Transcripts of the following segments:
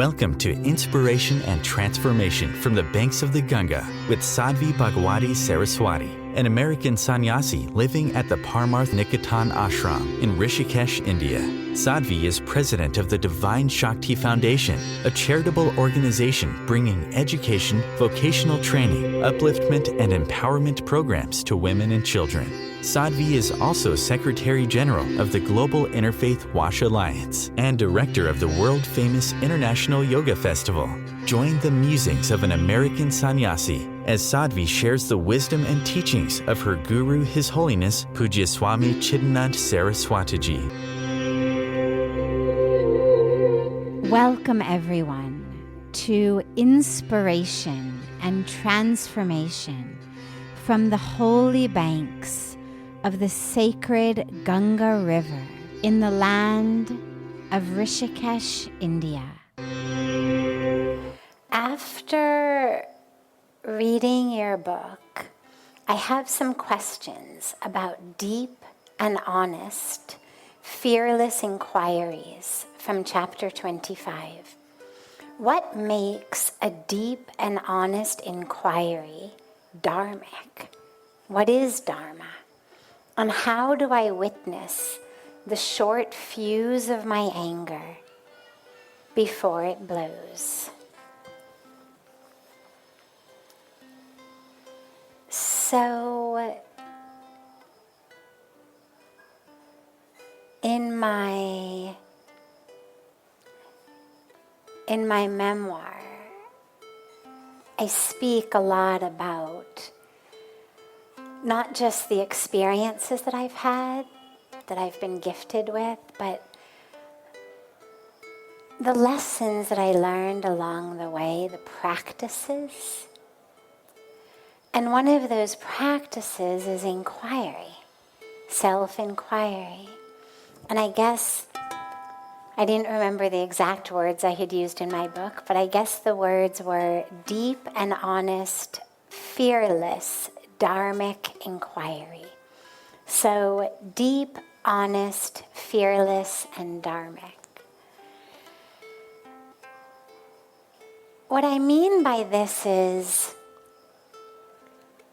Welcome to Inspiration and Transformation from the Banks of the Ganga with Sadhvi Bhagawati Saraswati, an American sannyasi living at the Parmarth Niketan Ashram in Rishikesh, India. Sadhvi is president of the Divine Shakti Foundation, a charitable organization bringing education, vocational training, upliftment, and empowerment programs to women and children. Sadhvi is also Secretary General of the Global Interfaith Wash Alliance and Director of the world-famous International Yoga Festival. Join the musings of an American sannyasi as Sadhvi shares the wisdom and teachings of her guru, His Holiness Pujya Swami Chidanand Saraswatiji. Welcome everyone to Inspiration and Transformation from the holy banks of the sacred Ganga River in the land of Rishikesh, India. After reading your book, I have some questions about deep and honest, fearless inquiries from chapter 25. What makes a deep and honest inquiry dharmic? What is Dharma? And how do I witness the short fuse of my anger before it blows? So, in my memoir, I speak a lot about not just the experiences that I've had, that I've been gifted with, but the lessons that I learned along the way, the practices. And one of those practices is inquiry, self-inquiry. And I guess, I didn't remember the exact words I had used in my book, but I guess the words were deep and honest, fearless, Dharmic inquiry. So deep, honest, fearless, and dharmic. What I mean by this is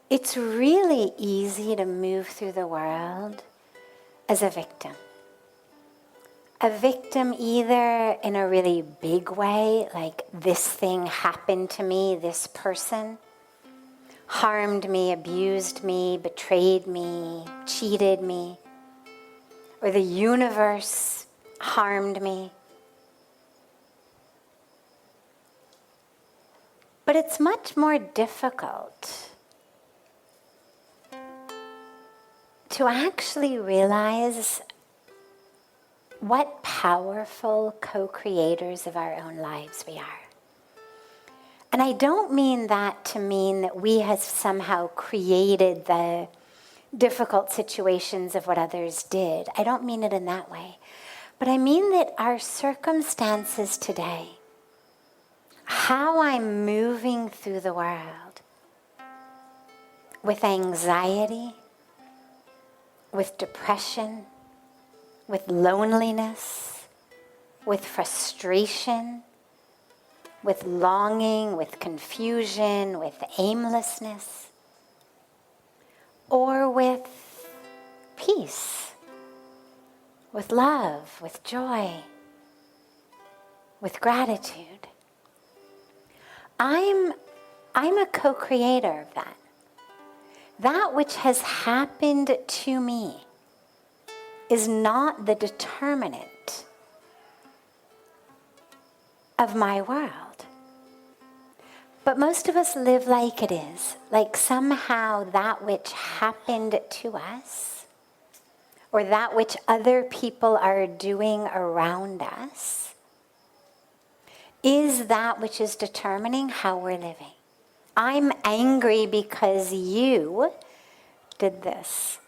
it's really easy to move through the world as a victim. A victim either in a really big way, like this thing happened to me, this person harmed me, abused me, betrayed me, cheated me, or the universe harmed me. But it's much more difficult to actually realize what powerful co-creators of our own lives we are. And I don't mean that to mean that we have somehow created the difficult situations of what others did. I don't mean it in that way. But I mean that our circumstances today, how I'm moving through the world with anxiety, with depression, with loneliness, with frustration, with longing, with confusion, with aimlessness, or with peace, with love, with joy, with gratitude. I'm a co-creator of that. That which has happened to me is not the determinant of my world. But most of us live like it is, like somehow that which happened to us, or that which other people are doing around us, is that which is determining how we're living. I'm angry because you did this.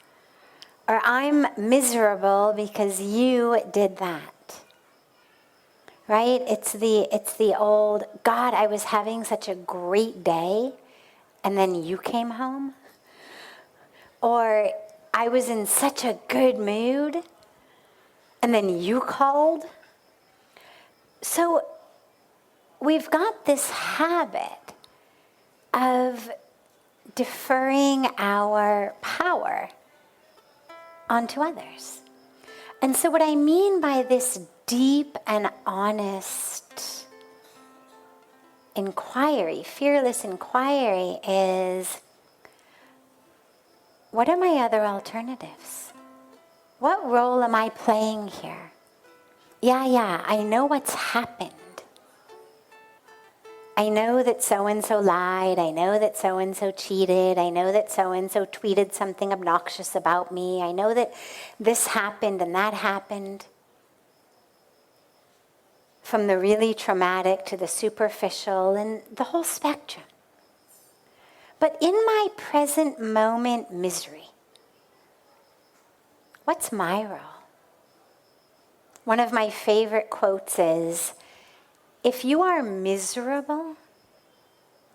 Or I'm miserable because you did that. Right? It's the old, God, I was having such a great day, and then you came home. Or I was in such a good mood, and then you called. So we've got this habit of deferring our power onto others. And so what I mean by this deep and honest inquiry, fearless inquiry, is what are my other alternatives? What role am I playing here? Yeah, I know what's happened. I know that so-and-so lied. I know that so-and-so cheated. I know that so-and-so tweeted something obnoxious about me. I know that this happened and that happened. From the really traumatic to the superficial and the whole spectrum. But in my present moment misery, what's my role? One of my favorite quotes is, if you are miserable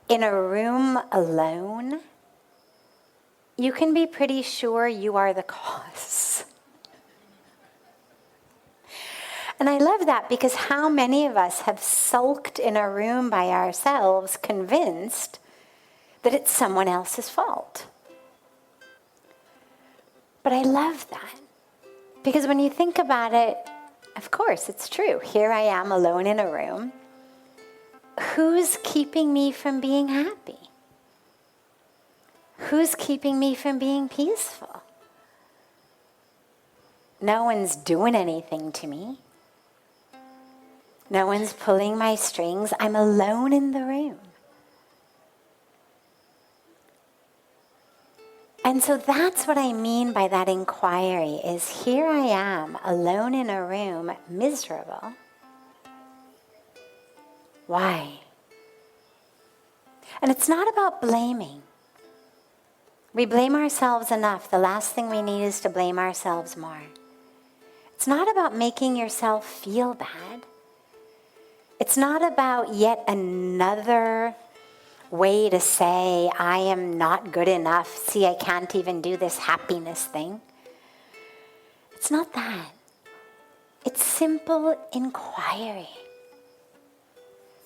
in a room alone, you can be pretty sure you are the cause. And I love that because how many of us have sulked in a room by ourselves, convinced that it's someone else's fault. But I love that because when you think about it, of course, it's true. Here I am alone in a room. Who's keeping me from being happy? Who's keeping me from being peaceful? No one's doing anything to me. No one's pulling my strings. I'm alone in the room. And so that's what I mean by that inquiry, is here I am, alone in a room, miserable. Why? And it's not about blaming. We blame ourselves enough. The last thing we need is to blame ourselves more. It's not about making yourself feel bad. It's not about yet another way to say, I am not good enough. See, I can't even do this happiness thing. It's not that. It's simple inquiry.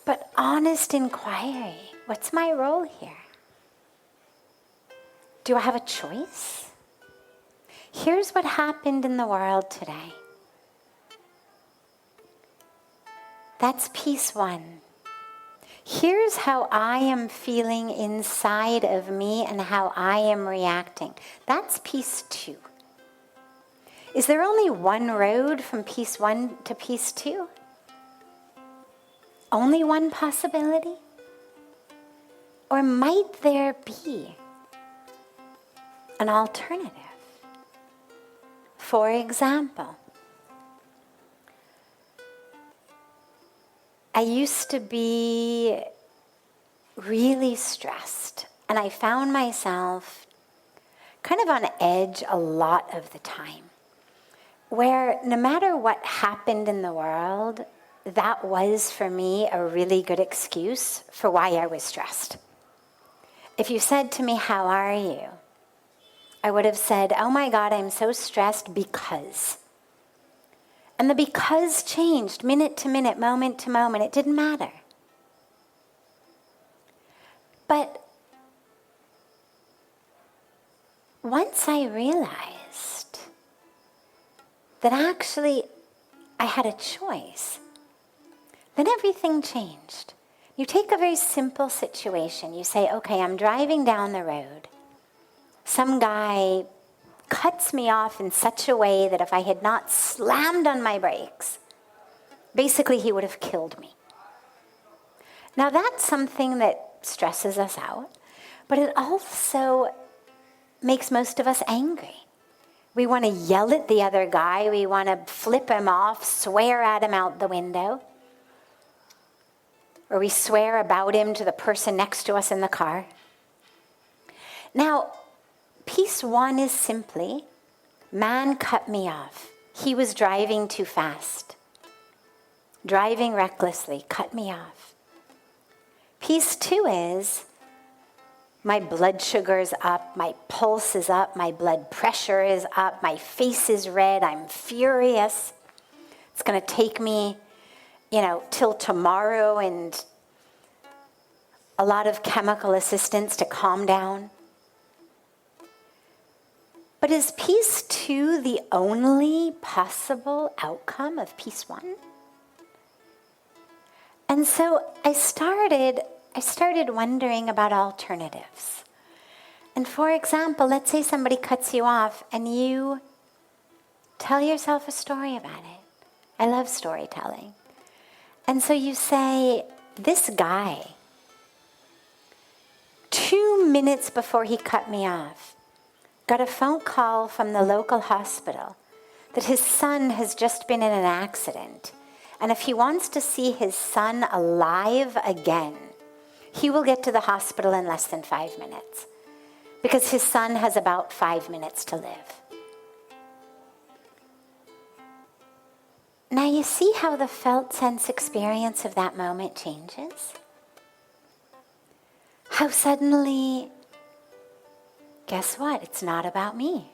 But honest inquiry. What's my role here? Do I have a choice? Here's what happened in the world today. That's piece one. Here's how I am feeling inside of me and how I am reacting. That's piece two. Is there only one road from piece one to piece two? Only one possibility? Or might there be an alternative? For example, I used to be really stressed, and I found myself kind of on edge a lot of the time, where no matter what happened in the world, that was for me a really good excuse for why I was stressed. If you said to me, how are you? I would have said, oh my God, I'm so stressed because. And the because changed minute to minute, moment to moment. It didn't matter. But once I realized that actually I had a choice, then everything changed. You take a very simple situation. You say, okay, I'm driving down the road. Some guy cuts me off in such a way that if I had not slammed on my brakes, basically he would have killed me. Now that's something that stresses us out, but it also makes most of us angry. We want to yell at the other guy. We want to flip him off, swear at him out the window. Or we swear about him to the person next to us in the car. Now, piece one is simply, man cut me off. He was driving too fast. Driving recklessly, cut me off. Piece two is, my blood sugar is up, my pulse is up, my blood pressure is up, my face is red, I'm furious. It's going to take me, till tomorrow and a lot of chemical assistance to calm down. But is piece 2 the only possible outcome of piece 1? And so I started wondering about alternatives. And for example, let's say somebody cuts you off and you tell yourself a story about it. I love storytelling. And so you say, this guy, 2 minutes before he cut me off, got a phone call from the local hospital that his son has just been in an accident. And if he wants to see his son alive again, he will get to the hospital in less than 5 minutes because his son has about 5 minutes to live. Now you see how the felt sense experience of that moment changes? How suddenly, guess what? It's not about me.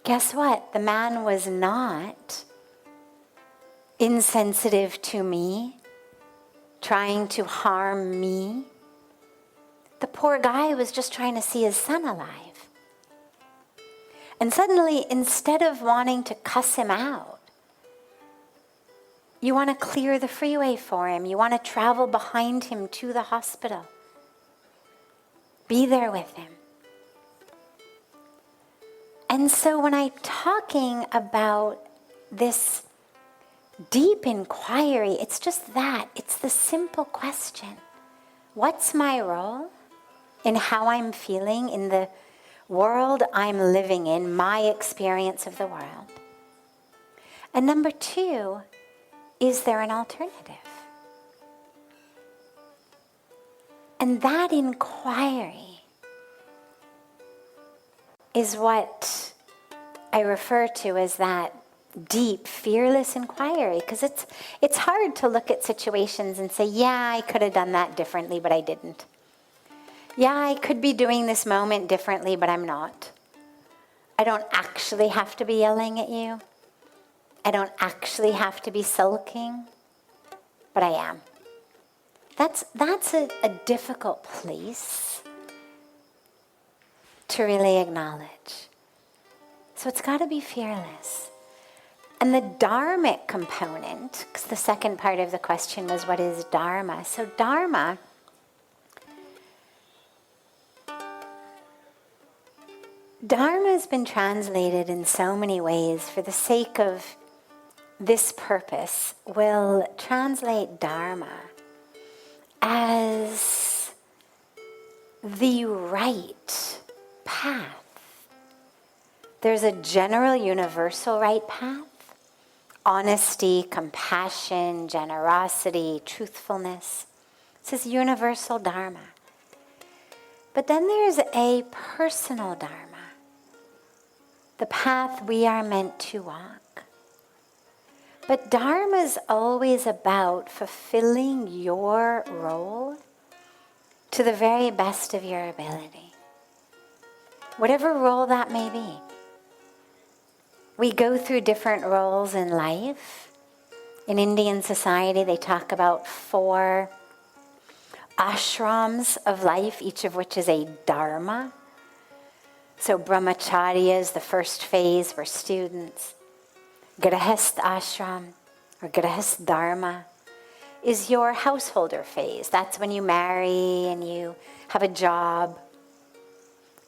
Guess what? The man was not insensitive to me, trying to harm me. The poor guy was just trying to see his son alive. And suddenly, instead of wanting to cuss him out, you want to clear the freeway for him. You want to travel behind him to the hospital. Be there with him. And so when I'm talking about this deep inquiry, it's just that. It's the simple question. What's my role in how I'm feeling in the world I'm living in, my experience of the world? And number 2, is there an alternative? And that inquiry is what I refer to as that deep, fearless inquiry, because it's hard to look at situations and say, yeah, I could have done that differently, but I didn't. Yeah, I could be doing this moment differently, but I'm not. I don't actually have to be yelling at you. I don't actually have to be sulking, but I am. That's a difficult place to really acknowledge. So it's got to be fearless. And the dharmic component, because the second part of the question was, what is Dharma? So Dharma has been translated in so many ways. For the sake of this purpose, we'll translate Dharma as the right path. There's a general universal right path. Honesty, compassion, generosity, truthfulness. This is universal Dharma. But then there's a personal Dharma. The path we are meant to walk. But Dharma is always about fulfilling your role to the very best of your ability. Whatever role that may be. We go through different roles in life. In Indian society, they talk about 4 ashrams of life, each of which is a dharma. So brahmacharya is the first phase. We're students. Grihastha ashram, or grihastha dharma, is your householder phase. That's when you marry and you have a job.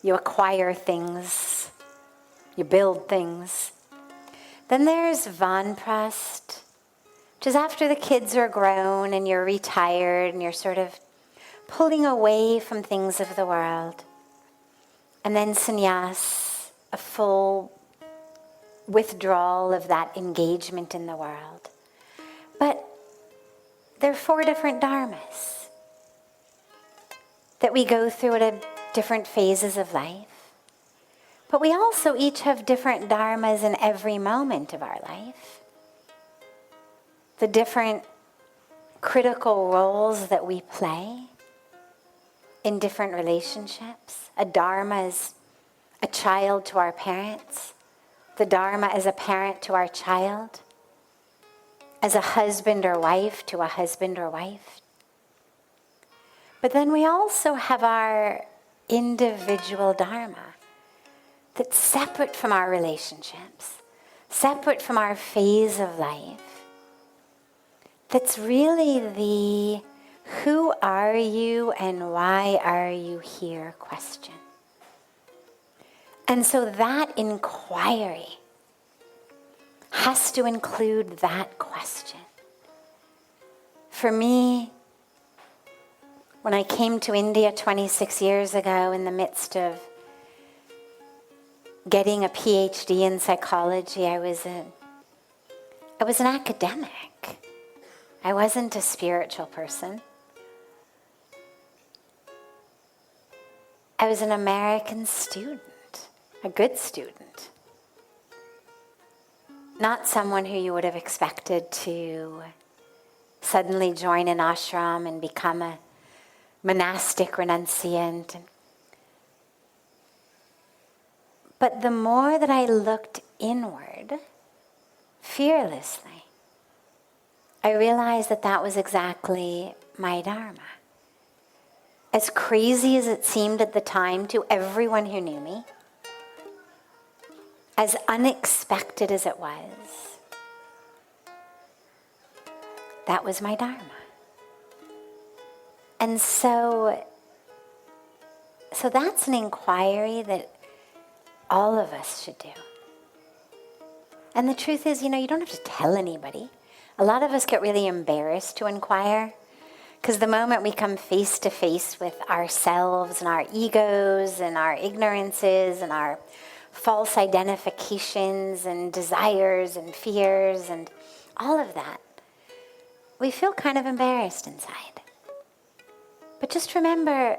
You acquire things. You build things. Then there's vanprastha, which is after the kids are grown and you're retired and you're sort of pulling away from things of the world. And then sannyas, a full withdrawal of that engagement in the world. But there are 4 different dharmas that we go through at different phases of life. But we also each have different dharmas in every moment of our life. The different critical roles that we play in different relationships. A dharma is a child to our parents. The dharma is a parent to our child. As a husband or wife to a husband or wife. But then we also have our individual Dharma that's separate from our relationships, separate from our phase of life. That's really the who are you and why are you here question. And so that inquiry has to include that question. For me, when I came to India 26 years ago in the midst of getting a Ph.D. in psychology, I was an academic. I wasn't a spiritual person. I was an American student, a good student. Not someone who you would have expected to suddenly join an ashram and become a monastic renunciant. But the more that I looked inward, fearlessly, I realized that that was exactly my Dharma. As crazy as it seemed at the time to everyone who knew me, as unexpected as it was, that was my Dharma. And so that's an inquiry that all of us should do. And the truth is, you don't have to tell anybody. A lot of us get really embarrassed to inquire, because the moment we come face to face with ourselves and our egos and our ignorances and our false identifications and desires and fears and all of that, we feel kind of embarrassed inside. But just remember,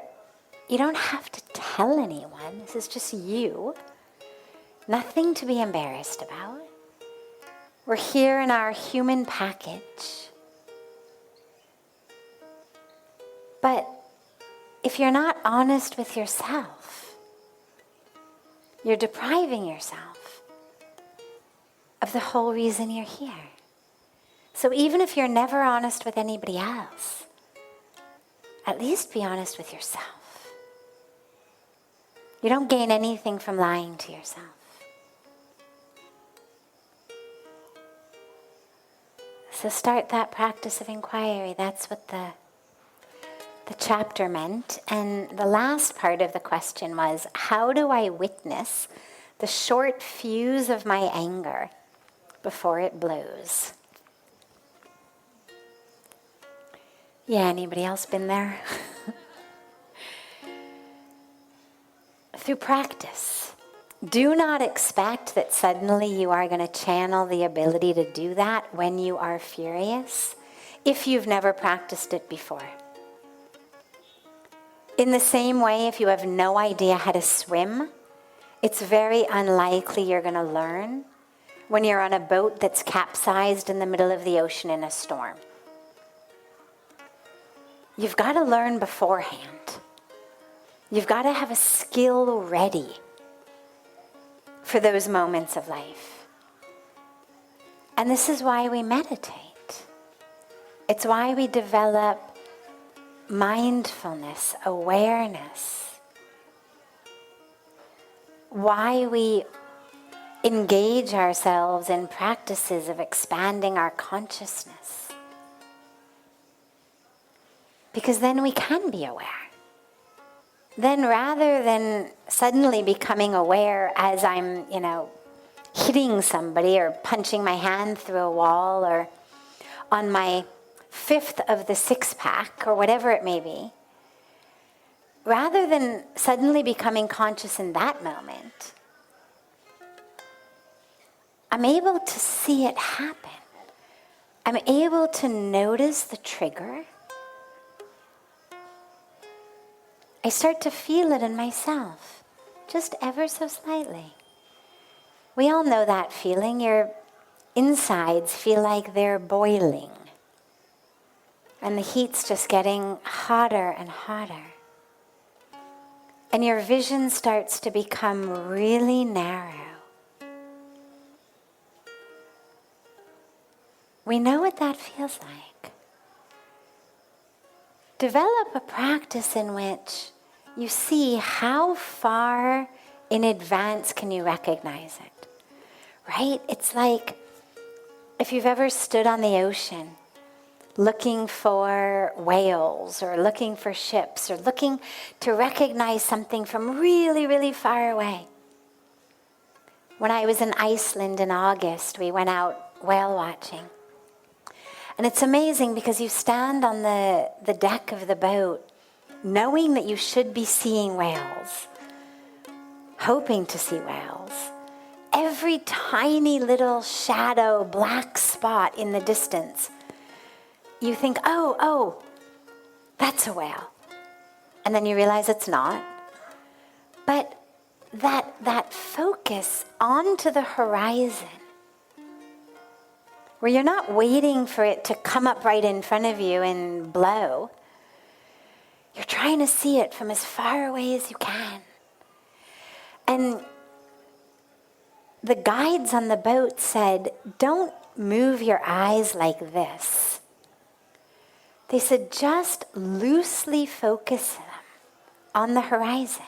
you don't have to tell anyone. This is just you. Nothing to be embarrassed about. We're here in our human package. But if you're not honest with yourself, you're depriving yourself of the whole reason you're here. So even if you're never honest with anybody else, at least be honest with yourself. You don't gain anything from lying to yourself. So start that practice of inquiry. That's what the chapter meant. And the last part of the question was, how do I witness the short fuse of my anger before it blows? Yeah, anybody else been there? Through practice. Do not expect that suddenly you are going to channel the ability to do that when you are furious if you've never practiced it before. In the same way, if you have no idea how to swim, it's very unlikely you're going to learn when you're on a boat that's capsized in the middle of the ocean in a storm. You've got to learn beforehand. You've got to have a skill ready for those moments of life. And this is why we meditate. It's why we develop mindfulness, awareness. Why we engage ourselves in practices of expanding our consciousness. Because then we can be aware. Then rather than suddenly becoming aware as I'm, hitting somebody or punching my hand through a wall or on my fifth of the six-pack or whatever it may be, rather than suddenly becoming conscious in that moment, I'm able to see it happen. I'm able to notice the trigger. I start to feel it in myself, just ever so slightly. We all know that feeling. Your insides feel like they're boiling. And the heat's just getting hotter and hotter. And your vision starts to become really narrow. We know what that feels like. develop a practice in which you see how far in advance can you recognize it, right? It's like if you've ever stood on the ocean looking for whales or looking for ships or looking to recognize something from really, really far away. When I was in Iceland in August, we went out whale watching. And it's amazing because you stand on the deck of the boat knowing that you should be seeing whales, hoping to see whales. Every tiny little shadow, black spot in the distance, you think, oh, that's a whale. And then you realize it's not. But that focus onto the horizon, where you're not waiting for it to come up right in front of you and blow. You're trying to see it from as far away as you can. And the guides on the boat said, don't move your eyes like this. They said, just loosely focus them on the horizon.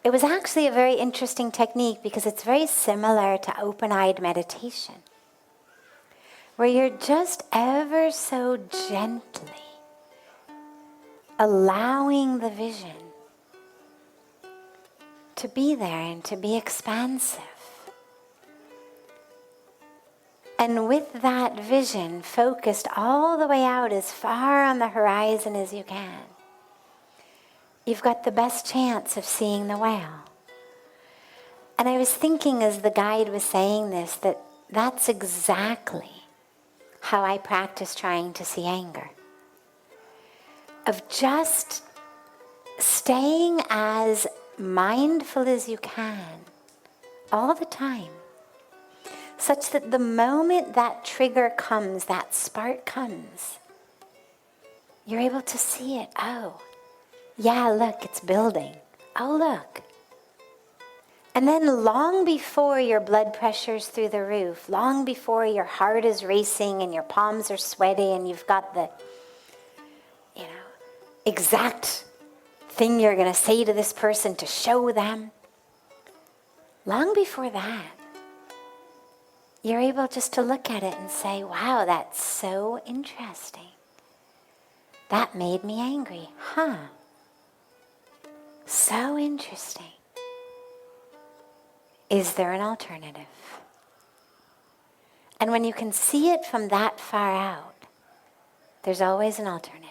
It was actually a very interesting technique because it's very similar to open-eyed meditation, where you're just ever so gently allowing the vision to be there and to be expansive. And with that vision focused all the way out as far on the horizon as you can, you've got the best chance of seeing the whale. And I was thinking as the guide was saying this, that that's exactly how I practice trying to see anger. Of just staying as mindful as you can all the time, such that the moment that trigger comes, that spark comes, you're able to see it. Oh, yeah, look, it's building. Oh, look. And then long before your blood pressure's through the roof, long before your heart is racing and your palms are sweaty and you've got the, exact thing you're going to say to this person to show them, long before that, you're able just to look at it and say, wow, that's so interesting. That made me angry. Huh. So interesting. Is there an alternative? And when you can see it from that far out, there's always an alternative.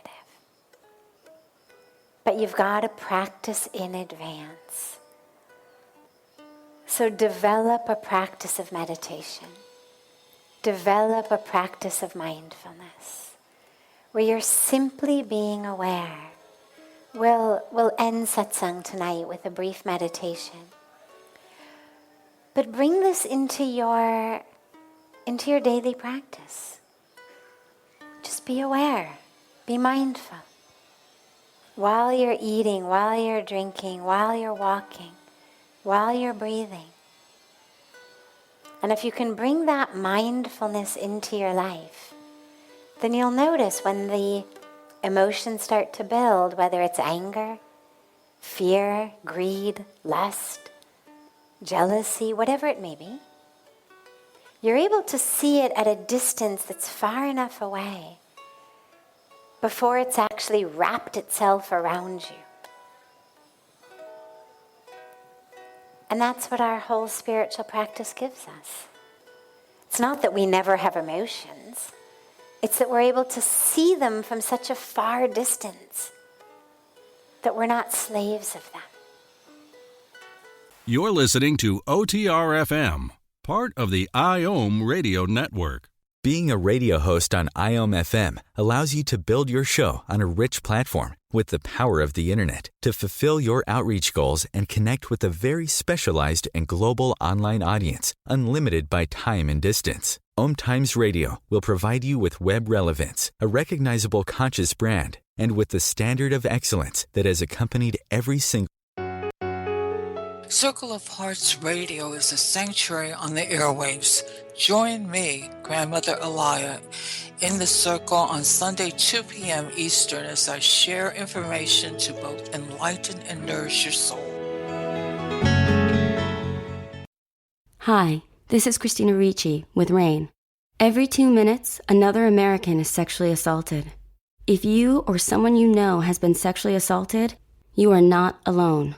But you've got to practice in advance. So develop a practice of meditation. Develop a practice of mindfulness, where you're simply being aware. We'll end Satsang tonight with a brief meditation. But bring this into your daily practice. Just be aware, be mindful. While you're eating, while you're drinking, while you're walking, while you're breathing. And if you can bring that mindfulness into your life, then you'll notice when the emotions start to build, whether it's anger, fear, greed, lust, jealousy, whatever it may be, you're able to see it at a distance that's far enough away before it's actually wrapped itself around you. And that's what our whole spiritual practice gives us. It's not that we never have emotions. It's that we're able to see them from such a far distance that we're not slaves of them. You're listening to OTR-FM, part of the IOM radio network. Being a radio host on IOM FM allows you to build your show on a rich platform with the power of the internet to fulfill your outreach goals and connect with a very specialized and global online audience, unlimited by time and distance. OMTimes Radio will provide you with web relevance, a recognizable conscious brand, and with the standard of excellence that has accompanied every single Circle of Hearts Radio is a sanctuary on the airwaves. Join me, Grandmother Elia, in the circle on Sunday, 2 p.m. Eastern, as I share information to both enlighten and nourish your soul. Hi, this is Christina Ricci with RAIN. Every 2 minutes, another American is sexually assaulted. If you or someone you know has been sexually assaulted, you are not alone.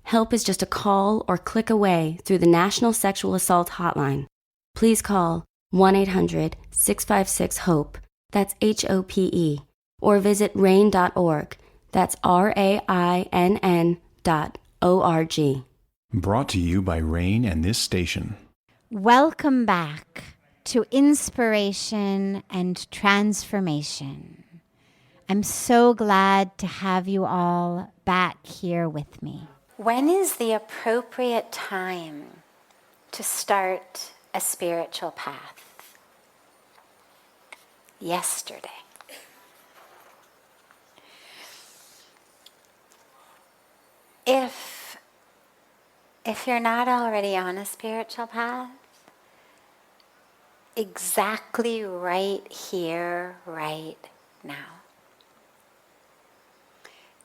Help is just a call or click away through the National Sexual Assault Hotline. Please call 1-800-656-HOPE, that's HOPE, or visit rain.org, that's RAINN.org. Brought to you by RAIN and this station. Welcome back to Inspiration and Transformation. I'm so glad to have you all back here with me. When is the appropriate time to start a spiritual path? Yesterday. If you're not already on a spiritual path, exactly right here, right now.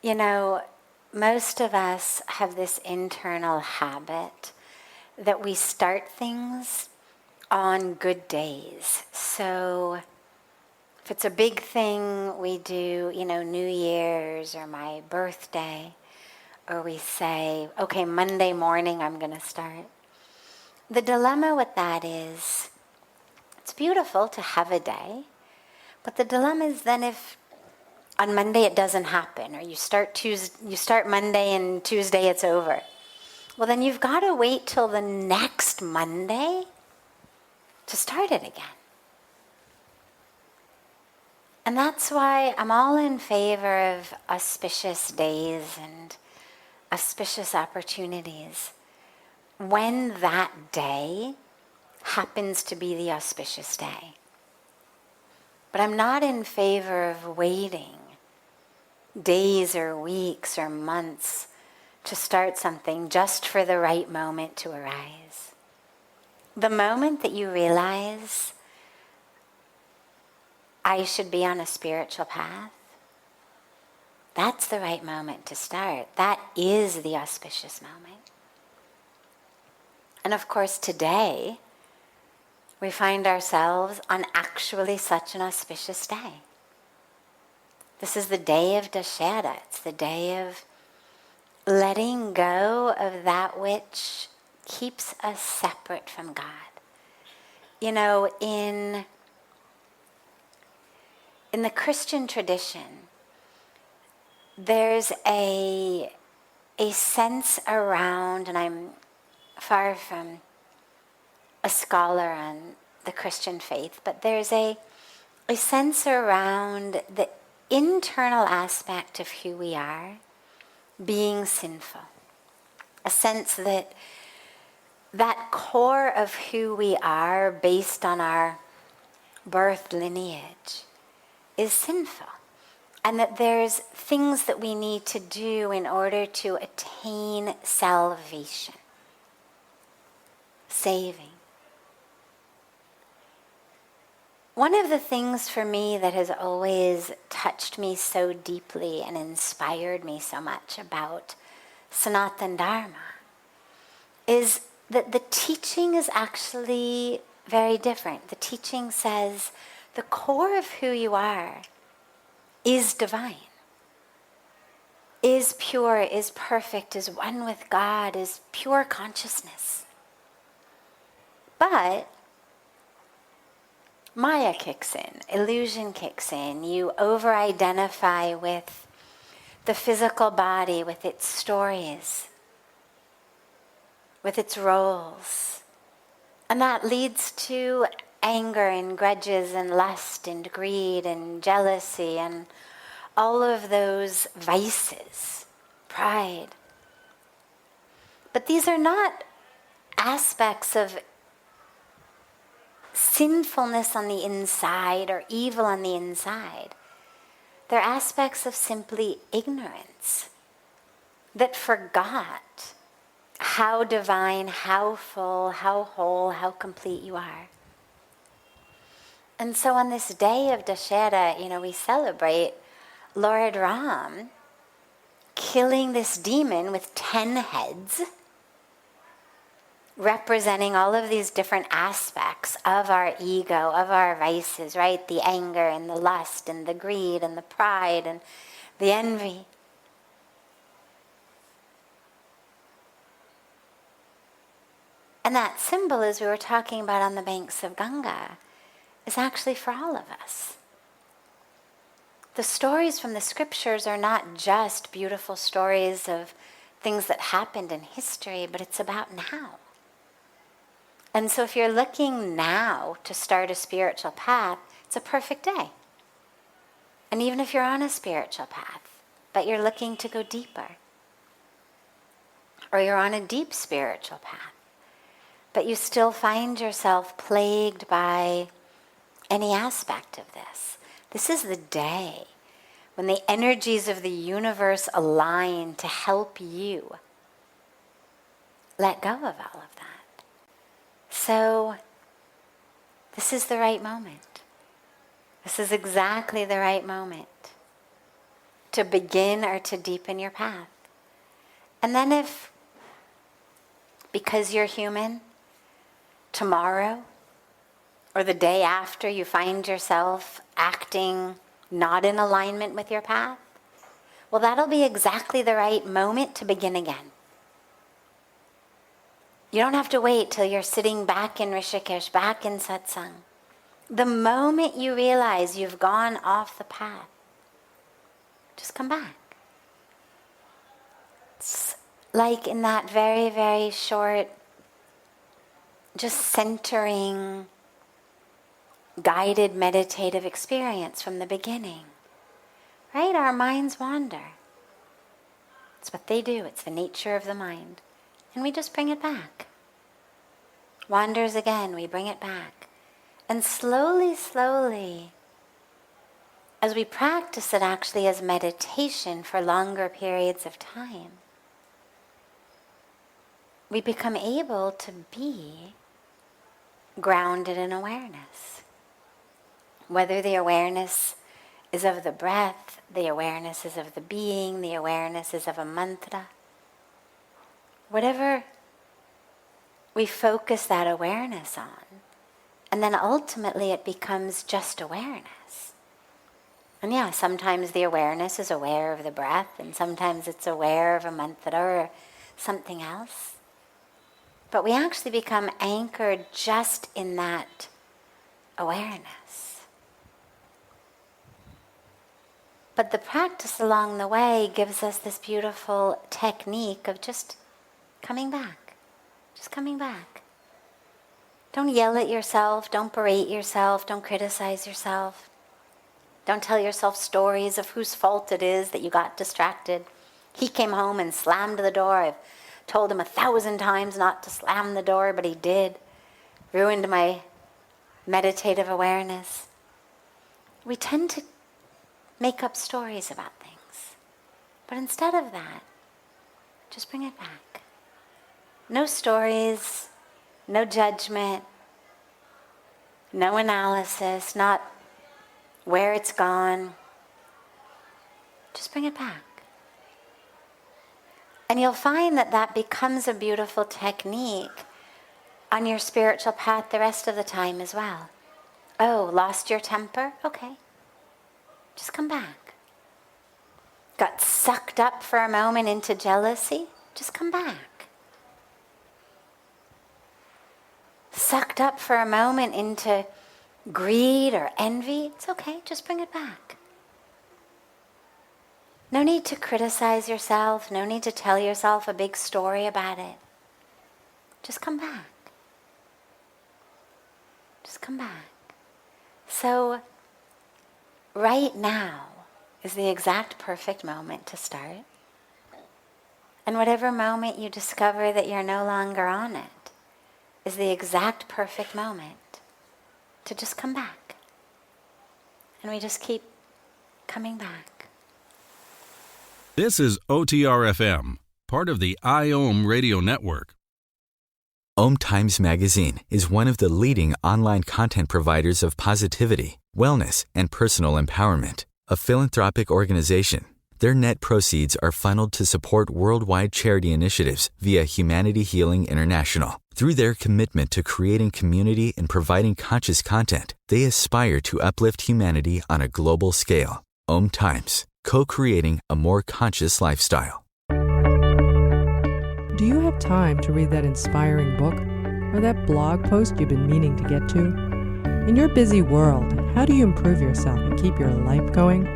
You know, most of us have this internal habit that we start things on good days. So if it's a big thing we do, New Year's or my birthday, or we say, okay, Monday morning I'm going to start. The dilemma with that is, it's beautiful to have a day, but the dilemma is then if on Monday it doesn't happen, or you start Monday and Tuesday it's over. Well, then you've got to wait till the next Monday to start it again. And that's why I'm all in favor of auspicious days and auspicious opportunities when that day happens to be the auspicious day. But I'm not in favor of waiting days or weeks or months to start something just for the right moment to arise. The moment that you realize I should be on a spiritual path, that's the right moment to start. That is the auspicious moment. And of course, today, we find ourselves on actually such an auspicious day. This is the day of Dashera. It's the day of letting go of that which keeps us separate from God. In the Christian tradition, there's a sense around, and I'm far from a scholar on the Christian faith, but there's a sense around the internal aspect of who we are being sinful. A sense that core of who we are based on our birth lineage is sinful. And that there's things that we need to do in order to attain salvation, saving. One of the things for me that has always touched me so deeply and inspired me so much about Sanatana Dharma is that the teaching is actually very different. The teaching says the core of who you are is divine, is pure, is perfect, is one with God, is pure consciousness. But Maya kicks in, illusion kicks in. You over-identify with the physical body, with its stories, with its roles. And that leads to anger and grudges and lust and greed and jealousy and all of those vices, pride. But these are not aspects of sinfulness on the inside or evil on the inside. They're aspects of simply ignorance that forgot how divine, how full, how whole, how complete you are. And so on this day of Dashera, we celebrate Lord Ram killing this demon with 10 heads, representing all of these different aspects of our ego, of our vices, right? The anger and the lust and the greed and the pride and the envy. And that symbol, as we were talking about on the banks of Ganga, is actually for all of us. The stories from the scriptures are not just beautiful stories of things that happened in history, but it's about now. And so if you're looking now to start a spiritual path, it's a perfect day. And even if you're on a spiritual path, but you're looking to go deeper, or you're on a deep spiritual path, but you still find yourself plagued by any aspect of this, this is the day when the energies of the universe align to help you let go of all of that. So this is the right moment. This is exactly the right moment to begin or to deepen your path. And then if, because you're human, tomorrow or the day after you find yourself acting not in alignment with your path, well, that'll be exactly the right moment to begin again. You don't have to wait till you're sitting back in Rishikesh, back in Satsang. The moment you realize you've gone off the path, just come back. It's like in that very, very short, just centering, guided meditative experience from the beginning. Right? Our minds wander. It's what they do. It's the nature of the mind. And we just bring it back. Wanders again, we bring it back. And slowly, slowly, as we practice it actually as meditation for longer periods of time, we become able to be grounded in awareness. Whether the awareness is of the breath, the awareness is of the being, the awareness is of a mantra. Whatever we focus that awareness on, and then ultimately it becomes just awareness. And yeah, sometimes the awareness is aware of the breath, and sometimes it's aware of a mantra or something else. But we actually become anchored just in that awareness. But the practice along the way gives us this beautiful technique of just coming back. Just coming back. Don't yell at yourself, don't berate yourself, don't criticize yourself. Don't tell yourself stories of whose fault it is that you got distracted. He came home and slammed the door. I've told him 1,000 times not to slam the door, but he did. Ruined my meditative awareness. We tend to make up stories about things. But instead of that, just bring it back. No stories, no judgment, no analysis, not where it's gone. Just bring it back. And you'll find that that becomes a beautiful technique on your spiritual path the rest of the time as well. Oh, lost your temper? Okay. Just come back. Got sucked up for a moment into jealousy? Just come back. Sucked up for a moment into greed or envy? It's okay, just bring it back. No need to criticize yourself, no need to tell yourself a big story about it. Just come back. Just come back. So, right now is the exact perfect moment to start. And whatever moment you discover that you're no longer on it, is the exact perfect moment to just come back. And we just keep coming back. This is OTR FM, part of the IOM radio network. OMTimes magazine is one of the leading online content providers of positivity, wellness, and personal empowerment. A philanthropic organization, their net proceeds are funneled to support worldwide charity initiatives via Humanity Healing International. Through their commitment to creating community and providing conscious content, they aspire to uplift humanity on a global scale. OMTimes, co-creating a more conscious lifestyle. Do you have time to read that inspiring book or that blog post you've been meaning to get to? In your busy world, how do you improve yourself and keep your life going?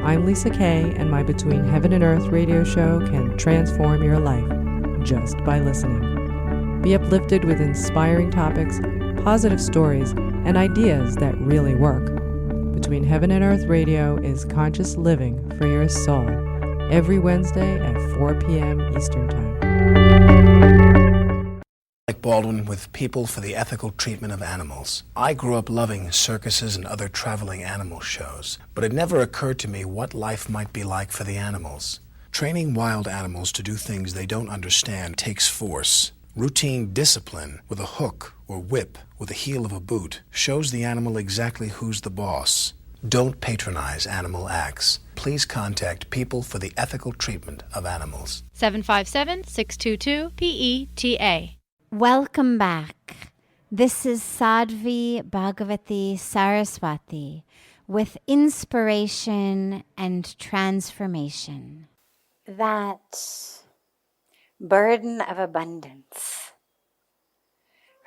I'm Lisa Kay, and my Between Heaven and Earth radio show can transform your life just by listening. Be uplifted with inspiring topics, positive stories, and ideas that really work. Between Heaven and Earth radio is conscious living for your soul, every Wednesday at 4 p.m. Eastern Time. Baldwin with People for the Ethical Treatment of Animals. I grew up loving circuses and other traveling animal shows, but it never occurred to me what life might be like for the animals. Training wild animals to do things they don't understand takes force. Routine discipline with a hook or whip with the heel of a boot shows the animal exactly who's the boss. Don't patronize animal acts. Please contact People for the Ethical Treatment of Animals. 757-622-PETA. Welcome back. This is Sadhvi Bhagawati Saraswati with inspiration and transformation. That burden of abundance,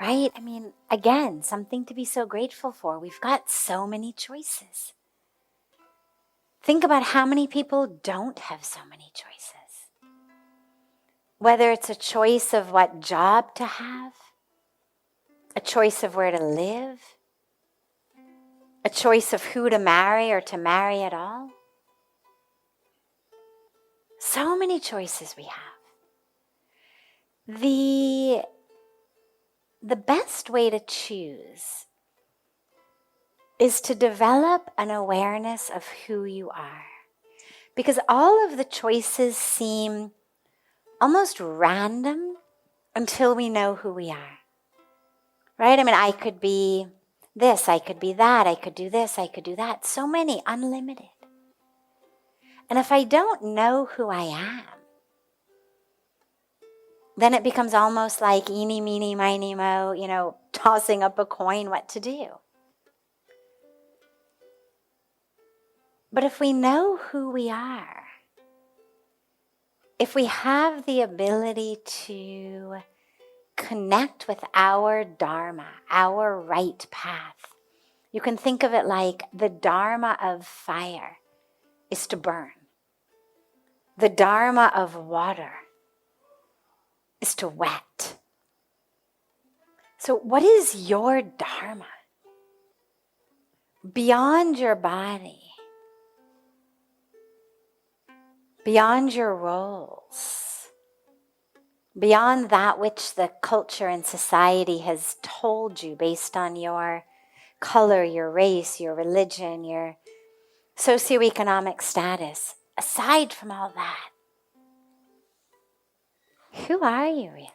right? I mean, again, something to be so grateful for. We've got so many choices. Think about how many people don't have so many choices. Whether it's a choice of what job to have, a choice of where to live, a choice of who to marry or to marry at all. So many choices we have. The best way to choose is to develop an awareness of who you are. Because all of the choices seem almost random until we know who we are. Right? I mean, I could be this, I could be that, I could do this, I could do that. So many, unlimited. And if I don't know who I am, then it becomes almost like eeny, meeny, miny, moe, tossing up a coin what to do. But if we know who we are, if we have the ability to connect with our Dharma, our right path, you can think of it like the Dharma of fire is to burn. The Dharma of water is to wet. So what is your Dharma? Beyond your body, beyond your roles, beyond that which the culture and society has told you based on your color, your race, your religion, your socioeconomic status, aside from all that, who are you really?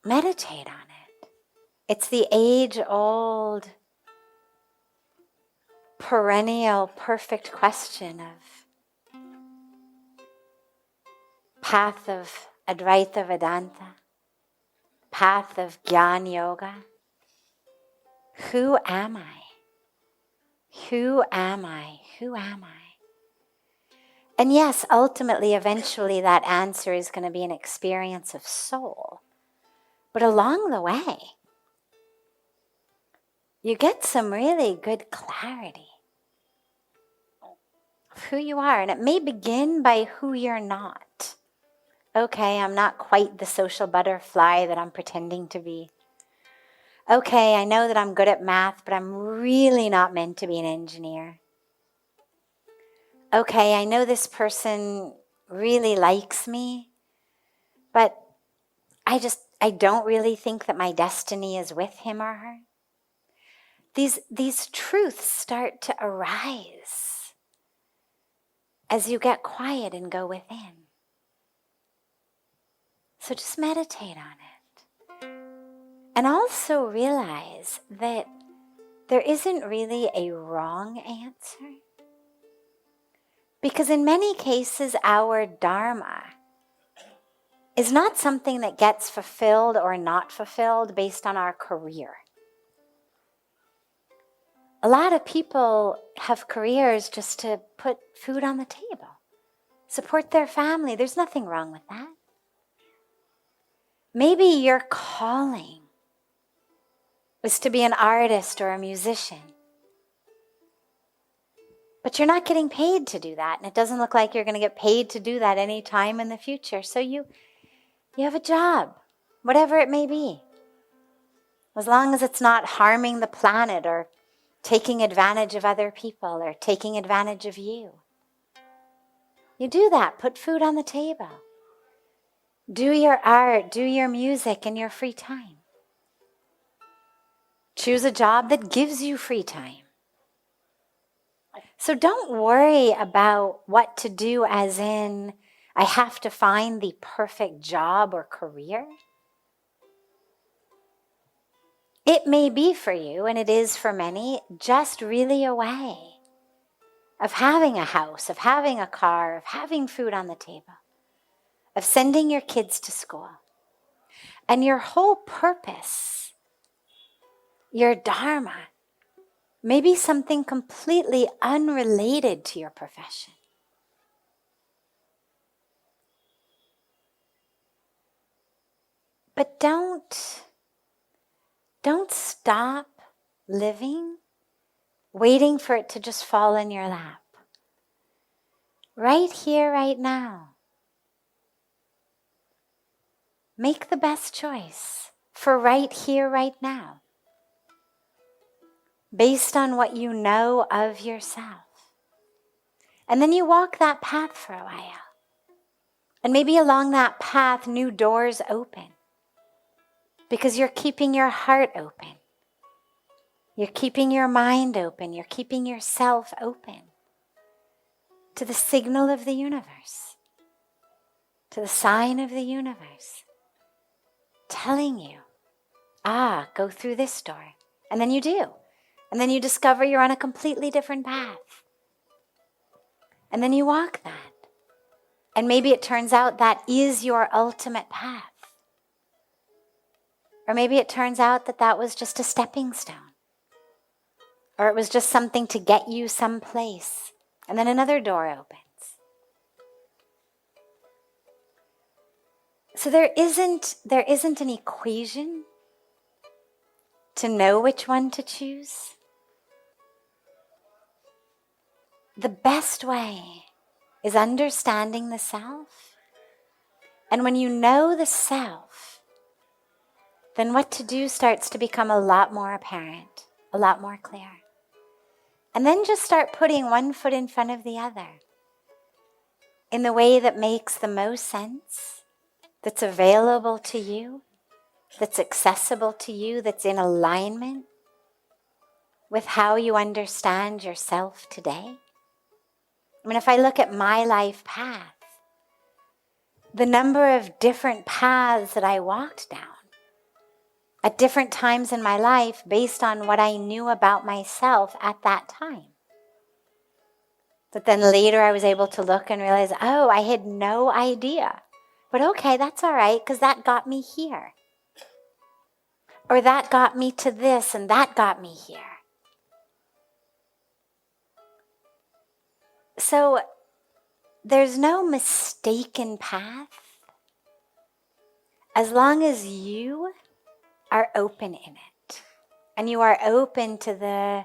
Meditate on it. It's the age-old, perennial, perfect question of path of Advaita Vedanta, path of Jnana Yoga. Who am I? Who am I? Who am I? And yes, ultimately, eventually, that answer is going to be an experience of soul. But along the way, you get some really good clarity of who you are. And it may begin by who you're not. Okay, I'm not quite the social butterfly that I'm pretending to be. Okay, I know that I'm good at math, but I'm really not meant to be an engineer. Okay, I know this person really likes me, but I don't really think that my destiny is with him or her. These truths start to arise as you get quiet and go within. So just meditate on it. And also realize that there isn't really a wrong answer. Because in many cases, our Dharma is not something that gets fulfilled or not fulfilled based on our career. A lot of people have careers just to put food on the table, support their family. There's nothing wrong with that. Maybe your calling is to be an artist or a musician, but you're not getting paid to do that, and it doesn't look like you're going to get paid to do that any time in the future. So you have a job, whatever it may be, as long as it's not harming the planet or taking advantage of other people or taking advantage of you. You do that, put food on the table. Do your art, do your music in your free time. Choose a job that gives you free time. So don't worry about what to do as in, I have to find the perfect job or career. It may be for you, and it is for many, just really a way of having a house, of having a car, of having food on the table, of sending your kids to school. And your whole purpose, your Dharma, may be something completely unrelated to your profession. But don't stop living, waiting for it to just fall in your lap. Right here, right now. Make the best choice for right here, right now, based on what you know of yourself. And then you walk that path for a while. And maybe along that path, new doors open. Because you're keeping your heart open. You're keeping your mind open. You're keeping yourself open to the signal of the universe, to the sign of the universe, telling you, go through this door. And then you do. And then you discover you're on a completely different path. And then you walk that. And maybe it turns out that is your ultimate path. Or maybe it turns out that that was just a stepping stone. Or it was just something to get you someplace. And then another door opens. So there isn't an equation to know which one to choose. The best way is understanding the self. And when you know the self, then what to do starts to become a lot more apparent, a lot more clear. And then just start putting one foot in front of the other in the way that makes the most sense, that's available to you, that's accessible to you, that's in alignment with how you understand yourself today. I mean, if I look at my life path, the number of different paths that I walked down at different times in my life based on what I knew about myself at that time. But then later I was able to look and realize, I had no idea. But okay, that's all right, because that got me here. Or that got me to this, and that got me here. So there's no mistaken path as long as you are open in it. And you are open to the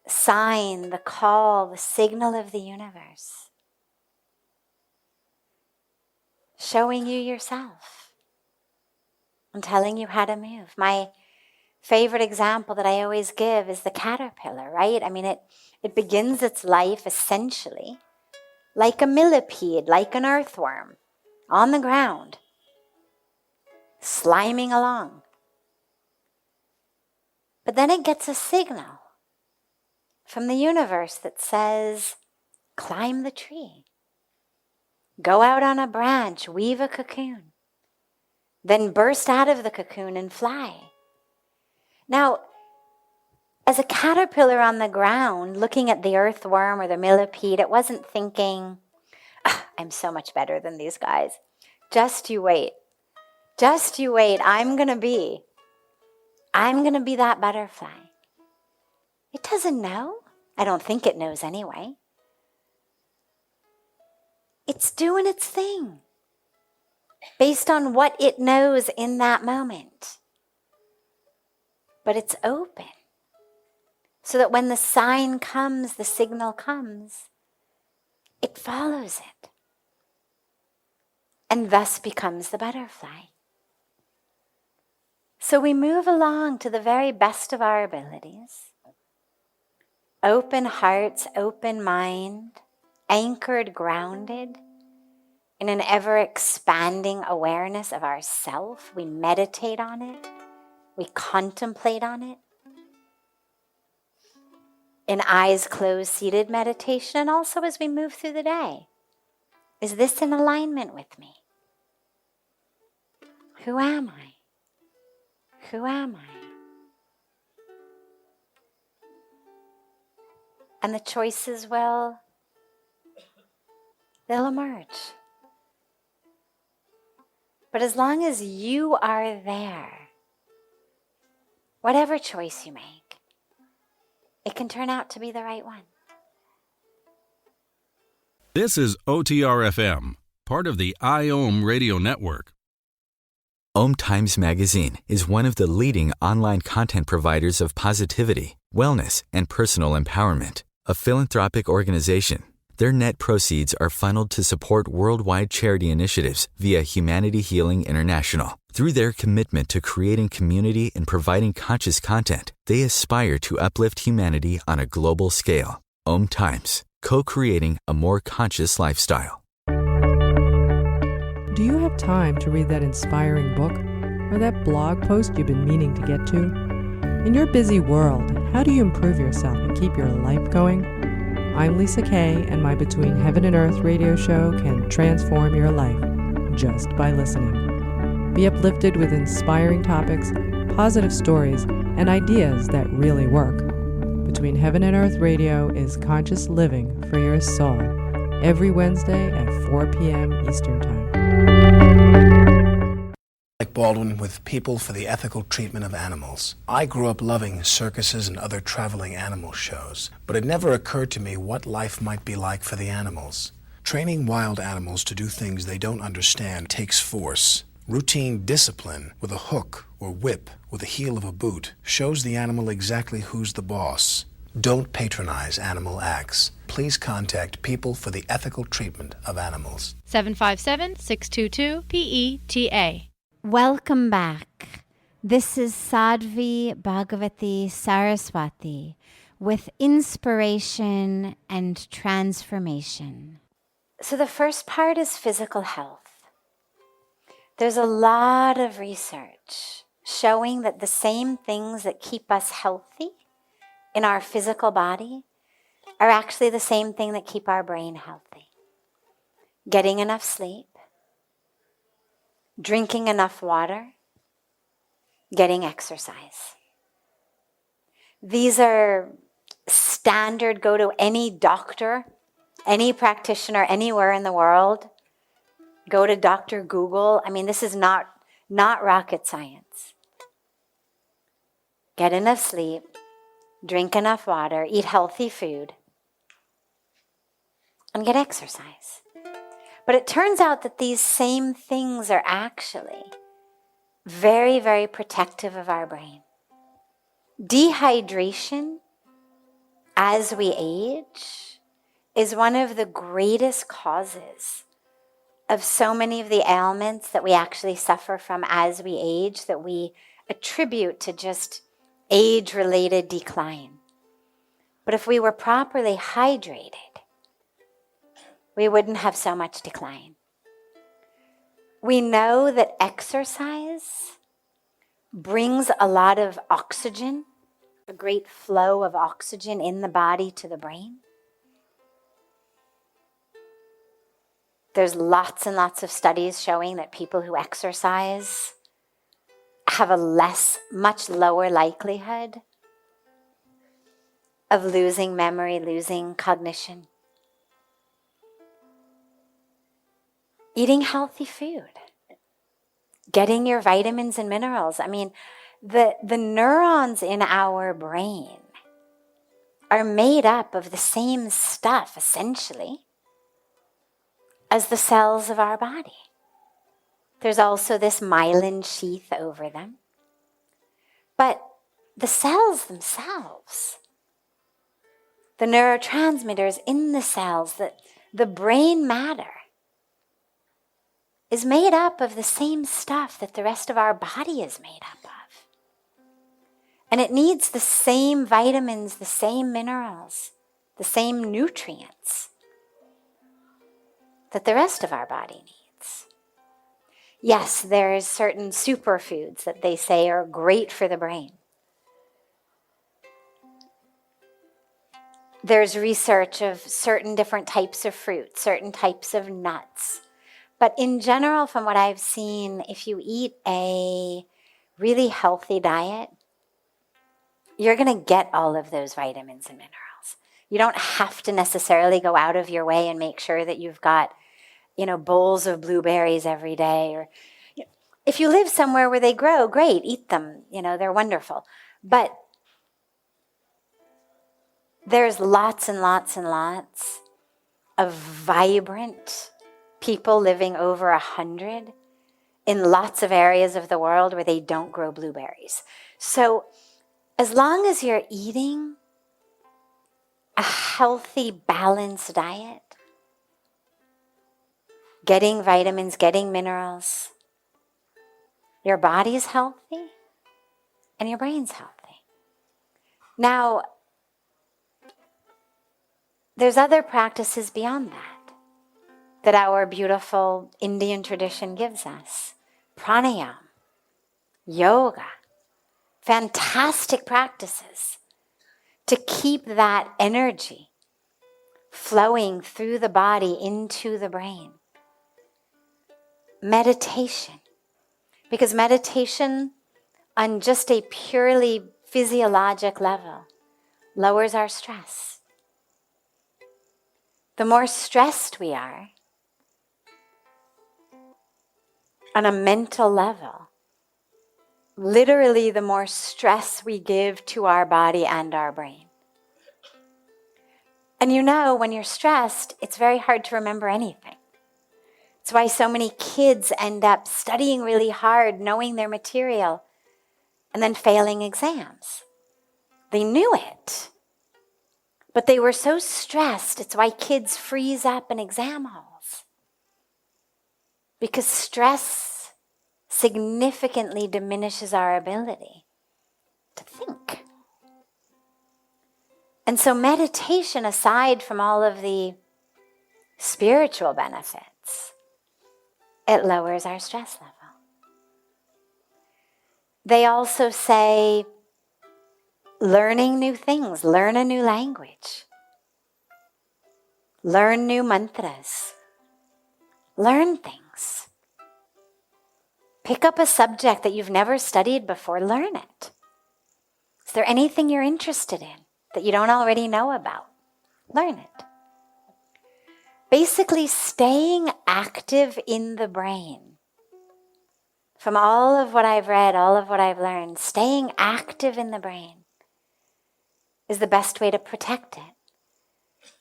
sign, the call, the signal of the universe. Showing you yourself and telling you how to move. My favorite example that I always give is the caterpillar, right? I mean, it begins its life essentially like a millipede, like an earthworm, on the ground, sliming along. But then it gets a signal from the universe that says, climb the tree. Go out on a branch, weave a cocoon. then burst out of the cocoon and fly. Now, as a caterpillar on the ground, looking at the earthworm or the millipede, it wasn't thinking, I'm so much better than these guys. Just you wait. Just you wait. I'm going to be that butterfly. It doesn't know. I don't think it knows anyway. It's doing its thing based on what it knows in that moment. But it's open so that when the sign comes, the signal comes, it follows it and thus becomes the butterfly. So we move along to the very best of our abilities. Open hearts, open mind, anchored, grounded in an ever-expanding awareness of ourself. We meditate on it. We contemplate on it. In eyes closed, seated meditation, and also as we move through the day. Is this in alignment with me? Who am I? Who am I? And the choices they'll emerge. But as long as you are there, whatever choice you make, it can turn out to be the right one. This is OTR-FM, part of the IOM radio network. OMTimes magazine is one of the leading online content providers of positivity, wellness, and personal empowerment. A philanthropic organization, their net proceeds are funneled to support worldwide charity initiatives via Humanity Healing International. Through their commitment to creating community and providing conscious content, they aspire to uplift humanity on a global scale. OMTimes, co-creating a more conscious lifestyle. Do you have time to read that inspiring book or that blog post you've been meaning to get to? In your busy world, how do you improve yourself and keep your life going? I'm Lisa Kay, and my Between Heaven and Earth radio show can transform your life just by listening. Be uplifted with inspiring topics, positive stories, and ideas that really work. Between Heaven and Earth radio is conscious living for your soul, every Wednesday at 4 p.m. Eastern Time. Like Baldwin with People for the Ethical Treatment of Animals. I grew up loving circuses and other traveling animal shows, but it never occurred to me what life might be like for the animals. Training wild animals to do things they don't understand takes force. Routine discipline with a hook or whip with the heel of a boot shows the animal exactly who's the boss. Don't patronize animal acts. Please contact People for the Ethical Treatment of Animals. 757-622-PETA. Welcome back. This is Sadhvi Bhagawati Saraswati with inspiration and transformation. So the first part is physical health. There's a lot of research showing that the same things that keep us healthy in our physical body are actually the same thing that keep our brain healthy. Getting enough sleep, drinking enough water, getting exercise. These are standard, go to any doctor, any practitioner anywhere in the world, go to Dr. Google. I mean, this is not rocket science. Get enough sleep, drink enough water, eat healthy food, and get exercise. But it turns out that these same things are actually very, very protective of our brain. Dehydration, as we age, is one of the greatest causes of so many of the ailments that we actually suffer from as we age, that we attribute to just age-related decline. But if we were properly hydrated, we wouldn't have so much decline. We know that exercise brings a lot of oxygen, a great flow of oxygen in the body to the brain. There's lots and lots of studies showing that people who exercise have a much lower likelihood of losing memory, losing cognition. Eating healthy food, getting your vitamins and minerals. I mean, the neurons in our brain are made up of the same stuff, essentially, as the cells of our body. There's also this myelin sheath over them. But the cells themselves, the neurotransmitters in the cells, the brain matter, is made up of the same stuff that the rest of our body is made up of. And it needs the same vitamins, the same minerals, the same nutrients that the rest of our body needs. Yes, there's certain superfoods that they say are great for the brain. There's research of certain different types of fruit, certain types of nuts. But in general, from what I've seen, if you eat a really healthy diet, you're going to get all of those vitamins and minerals. You don't have to necessarily go out of your way and make sure that you've got, bowls of blueberries every day. Or if you live somewhere where they grow, great, eat them. They're wonderful. But there's lots and lots and lots of vibrant people living over 100 in lots of areas of the world where they don't grow blueberries. So as long as you're eating a healthy, balanced diet, getting vitamins, getting minerals, your body's healthy and your brain's healthy. Now, there's other practices beyond that our beautiful Indian tradition gives us. Pranayama, yoga, fantastic practices to keep that energy flowing through the body into the brain. Meditation, because meditation on just a purely physiologic level lowers our stress. The more stressed we are on a mental level, literally the more stress we give to our body and our brain. And when you're stressed, it's very hard to remember anything. It's why so many kids end up studying really hard, knowing their material, and then failing exams. They knew it, but they were so stressed. It's why kids freeze up in exam halls. Because stress significantly diminishes our ability to think. And so meditation, aside from all of the spiritual benefits, it lowers our stress level. They also say, learning new things, learn a new language, learn new mantras, learn things. Pick up a subject that you've never studied before, learn it. Is there anything you're interested in that you don't already know about? Learn it. Basically, staying active in the brain. From all of what I've read, all of what I've learned, staying active in the brain is the best way to protect it.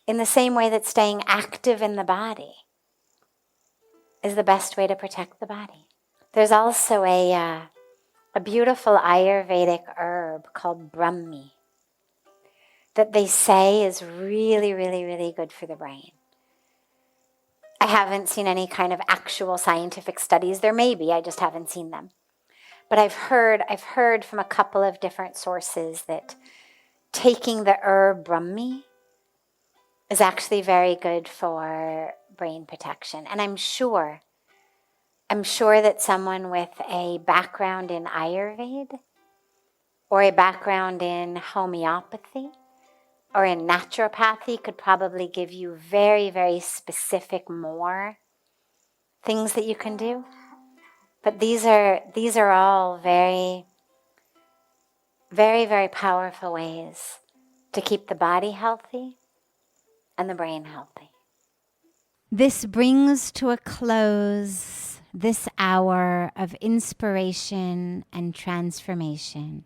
In the same way that staying active in the body is the best way to protect the body. There's also a beautiful Ayurvedic herb called Brahmi that they say is really, really, really good for the brain. I haven't seen any kind of actual scientific studies. There may be, I just haven't seen them. But I've heard from a couple of different sources that taking the herb Brahmi is actually very good for brain protection. And I'm sure that someone with a background in Ayurveda or a background in homeopathy or in naturopathy could probably give you very, very specific more things that you can do. But these are all very, very, very powerful ways to keep the body healthy and the brain healthy. This brings to a close this hour of inspiration and transformation.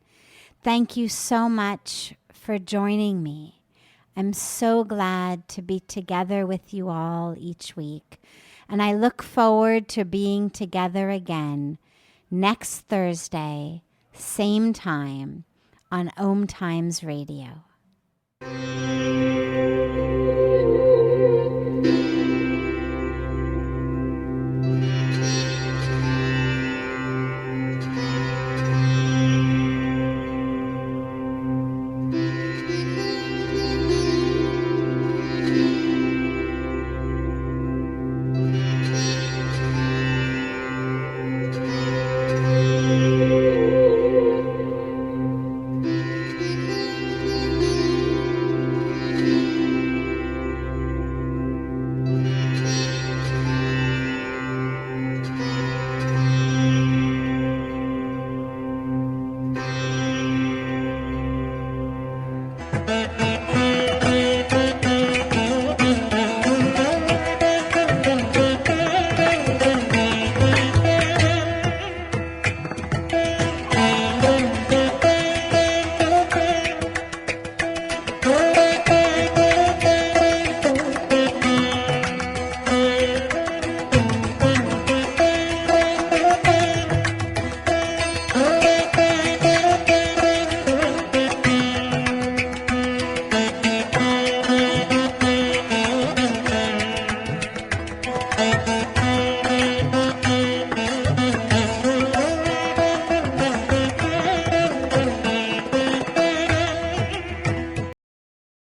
Thank you so much for joining me. I'm so glad to be together with you all each week. And I look forward to being together again next Thursday, same time, on OMTimes Radio.